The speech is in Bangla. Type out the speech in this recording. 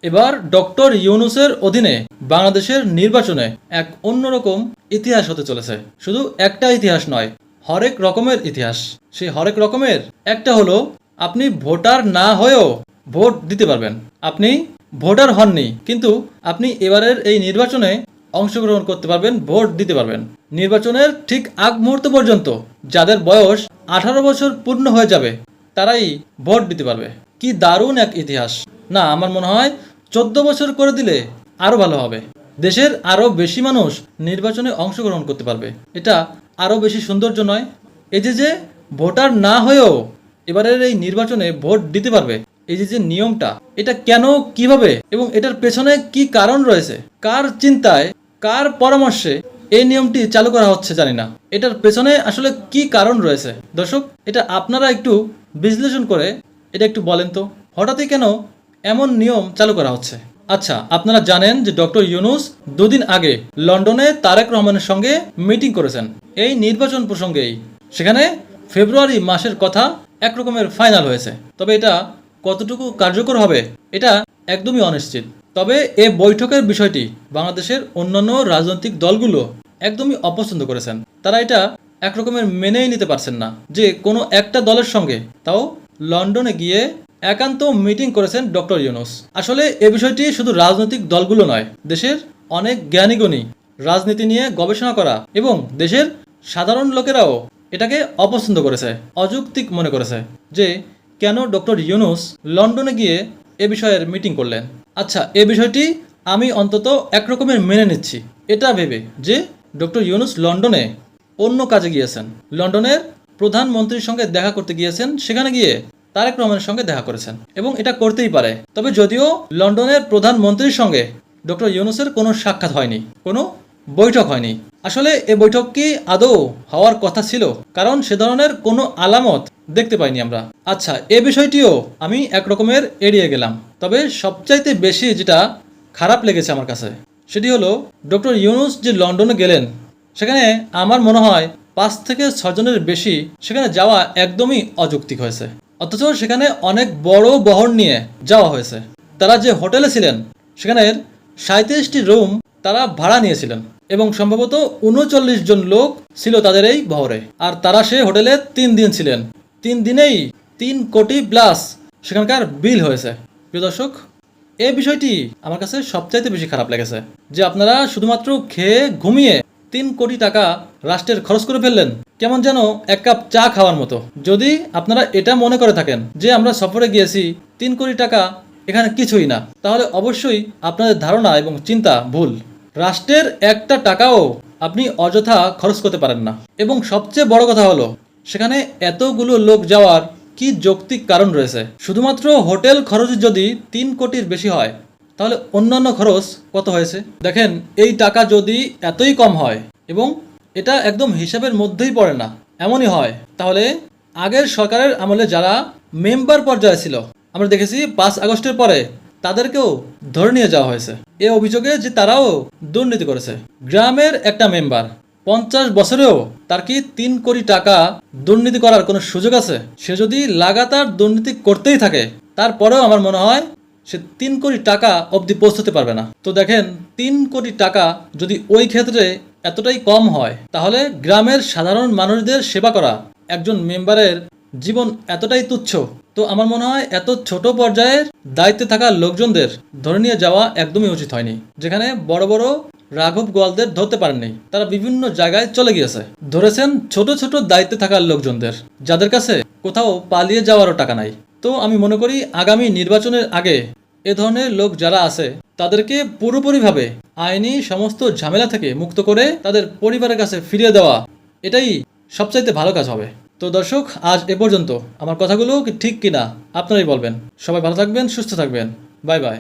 এবার ডক্টর ইউনূসের অধীনে বাংলাদেশের নির্বাচনে এক অন্যরকম ইতিহাস হতে চলেছে। শুধু একটা ইতিহাস নয়, হরেক রকমের ইতিহাস। সেই হরেক রকমের একটা হলো, আপনি ভোটার না হয়েও ভোট দিতে পারবেন। আপনি ভোটার হননি, কিন্তু আপনি এবারের এই নির্বাচনে অংশগ্রহণ করতে পারবেন, ভোট দিতে পারবেন। নির্বাচনের ঠিক আগ মুহূর্ত পর্যন্ত যাদের বয়স 18 বছর পূর্ণ হয়ে যাবে তারাই ভোট দিতে পারবে। কি দারুণ এক ইতিহাস না? আমার মনে হয় 14 বছর করে দিলে আরও ভালো হবে। দেশের আরও বেশি মানুষ নির্বাচনে অংশগ্রহণ করতে পারবে। এটা আরও বেশি সৌন্দর্য নয়? এই যে ভোটার না হয়েও এবারের এই নির্বাচনে ভোট দিতে পারবে, এই যে নিয়মটা, এটা কেন, কিভাবে এবং এটার পেছনে কি কারণ রয়েছে, কার চিন্তায়, কার পরামর্শে এই নিয়মটি চালু করা হচ্ছে জানি না। এটার পেছনে আসলে কি কারণ রয়েছে দর্শক, এটা আপনারা একটু বিশ্লেষণ করে এটা একটু বলেন তো, হঠাৎই কেন এমন নিয়ম চালু করা হচ্ছে? আচ্ছা, আপনারা জানেন যে ডক্টর ইউনূস দুদিন আগে লন্ডনে তারেক রহমানের সঙ্গে মিটিং করেছেন এই নির্বাচন প্রসঙ্গেই। সেখানে ফেব্রুয়ারি মাসের কথা একরকমের ফাইনাল হয়েছে, তবে এটা কতটুকু কার্যকর হবে এটা একদমই অনিশ্চিত। তবে এ বৈঠকের বিষয়টি বাংলাদেশের অন্যান্য রাজনৈতিক দলগুলো একদমই অপছন্দ করেছেন। তারা এটা একরকমের মেনেই নিতে পারছেন না যে কোনো একটা দলের সঙ্গে, তাও লন্ডনে গিয়ে একান্ত মিটিং করেছেন ডক্টর ইউনূস। আসলে এ বিষয়টি শুধু রাজনৈতিক দলগুলো নয়, দেশের অনেক জ্ঞানীগুণী, রাজনীতি নিয়ে গবেষণা করা এবং দেশের সাধারণ লোকেরাও এটাকে অপছন্দ করেছে, অযৌক্তিক মনে করেছে যে কেন ডক্টর ইউনূস লন্ডনে গিয়ে এ বিষয়ের মিটিং করলেন। আচ্ছা, এ বিষয়টি আমি অন্তত একরকমের মেনে নিচ্ছি, এটা ভেবে যে ডক্টর ইউনূস লন্ডনে অন্য কাজে গিয়েছেন, লন্ডনের প্রধানমন্ত্রীর সঙ্গে দেখা করতে গিয়েছেন, সেখানে গিয়ে তারেক রহমানের সঙ্গে দেখা করেছেন এবং এটা করতেই পারে। তবে যদিও লন্ডনের প্রধানমন্ত্রীর সঙ্গে ডক্টর ইউনূসের কোনো সাক্ষাৎ হয়নি, কোনো বৈঠক হয়নি। আসলে এ বৈঠক কি আদৌ হওয়ার কথা ছিল? কারণ সে ধরনের কোনো আলামত দেখতে পাইনি আমরা। আচ্ছা, এ বিষয়টিও আমি একরকমের এড়িয়ে গেলাম। তবে সবচাইতে বেশি যেটা খারাপ লেগেছে আমার কাছে, সেটি হলো ডক্টর ইউনূস যে লন্ডনে গেলেন, সেখানে আমার মনে হয় 5 থেকে 6 জনের বেশি সেখানে যাওয়া একদমই অযৌক্তিক হয়েছে। অথচ সেখানে অনেক বড় বহর নিয়ে যাওয়া হয়েছে। তারা যে হোটেলে ছিলেন সেখানের 37টি রুম তারা ভাড়া নিয়েছিলেন এবং সম্ভবত 39 জন লোক ছিল তাদের এই বহরে। আর তারা সে হোটেলে 3 দিন ছিলেন। 3 দিনেই 3 কোটি প্লাস সেখানকার বিল হয়েছে। প্রিয় দর্শক, এই বিষয়টি আমার কাছে সবচাইতে বেশি খারাপ লেগেছে যে আপনারা শুধুমাত্র খেয়ে ঘুমিয়ে 3 কোটি টাকা রাষ্ট্রের খরচ করে ফেললেন, কেমন যেন এক কাপ চা খাওয়ার মতো। যদি আপনারা এটা মনে করে থাকেন যে আমরা সফরে গিয়েছি 3 কোটি টাকা এখানে কিছুই না, তাহলে অবশ্যই আপনাদের ধারণা এবং চিন্তা ভুল। রাষ্ট্রের একটা টাকাও আপনি অযথা খরচ করতে পারেন না। এবং সবচেয়ে বড় কথা হলো, সেখানে এতগুলো লোক যাওয়ার কি যৌক্তিক কারণ রয়েছে? শুধুমাত্র হোটেল খরচ যদি 3 কোটির বেশি হয়, তাহলে অন্যান্য খরচ কত হয়েছে দেখেন। এই টাকা যদি এতই কম হয় এবং এটা একদম হিসাবের মধ্যেই পড়ে না, এমনই হয়, তাহলে আগের সরকারের আমলে যারা মেম্বার পর্যায়ে ছিল, আমরা দেখেছি 5 আগস্টের পরে তাদেরকেও ধরে নিয়ে যাওয়া হয়েছে এ অভিযোগে যে তারাও দুর্নীতি করেছে। গ্রামের একটা মেম্বার 50 বছরেও তার কি 3 কোটি টাকা দুর্নীতি করার কোনো সুযোগ আছে? সে যদি লাগাতার দুর্নীতি করতেই থাকে, তারপরেও আমার মনে হয় সে 3 কোটি টাকা অবধি পৌঁছতে পারবে না। তো দেখেন, 3 কোটি টাকা যদি ওই ক্ষেত্রে এতটাই কম হয়, তাহলে গ্রামের সাধারণ মানুষদের সেবা করা একজন মেম্বারের জীবন এতটাই তুচ্ছ। তো আমার মনে হয় এত ছোট পর্যায়ের দায়িত্বে থাকা লোকজনদের ধরে নিয়ে যাওয়া একদমই উচিত হয়নি। যেখানে বড় বড় রাঘব গোয়ালদের ধরতে পারেননি, তারা বিভিন্ন জায়গায় চলে গিয়েছে, ধরেছেন ছোট ছোট দায়িত্বে থাকা লোকজনদের, যাদের কাছে কোথাও পালিয়ে যাওয়ারও টাকা নাই। তো আমি মনে করি আগামী নির্বাচনের আগে এ ধরনের লোক যারা আছে তাদেরকে পুরোপুরিভাবে আইনি সমস্ত ঝামেলা থেকে মুক্ত করে তাদের পরিবারের কাছে ফিরিয়ে দেওয়া, এটাই সবচাইতে ভালো কাজ হবে। তো দর্শক, আজ এ পর্যন্ত। আমার কথাগুলো কি ঠিক কিনা আপনারাই বলবেন। সবাই ভালো থাকবেন, সুস্থ থাকবেন। Bye bye.